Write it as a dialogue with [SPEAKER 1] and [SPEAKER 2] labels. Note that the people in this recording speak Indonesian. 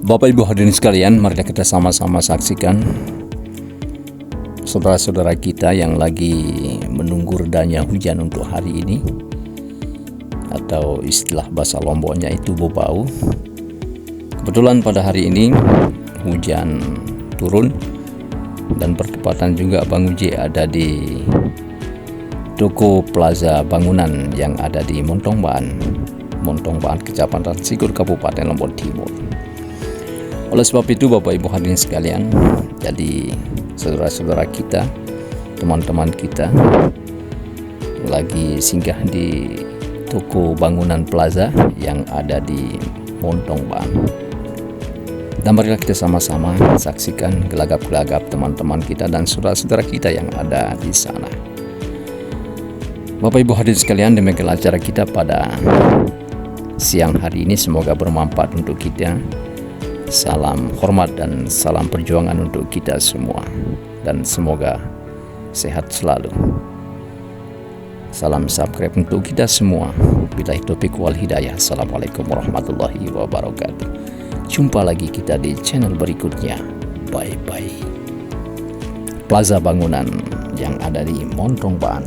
[SPEAKER 1] Bapak Ibu hadirin sekalian, mari kita sama-sama saksikan saudara-saudara kita yang lagi menunggu redanya hujan untuk hari ini, atau istilah bahasa Lomboknya itu bobau. Kebetulan pada hari ini hujan turun dan bertepatan juga Bang Uji ada di toko PLAZA Bangunan yang ada di Montong, Baan, Kecamatan Sikur, Kabupaten Lombok Timur. Oleh sebab itu Bapak Ibu hadirin sekalian, jadi saudara-saudara kita, teman-teman kita lagi singgah di toko bangunan PLAZA yang ada di Montong, Baan. Dan marilah kita sama-sama saksikan gelagap-gelagap teman-teman kita dan saudara-saudara kita yang ada di sana. Bapak Ibu hadirin sekalian, demikian acara kita pada siang hari ini, semoga bermanfaat untuk kita. Salam hormat dan salam perjuangan untuk kita semua, dan semoga sehat selalu. Salam subscribe untuk kita semua. Billahi taufiq wal hidayah. Assalamualaikum warahmatullahi wabarakatuh. Jumpa lagi kita di channel berikutnya. Bye bye. PLAZA Bangunan yang ada di Montong, Baan.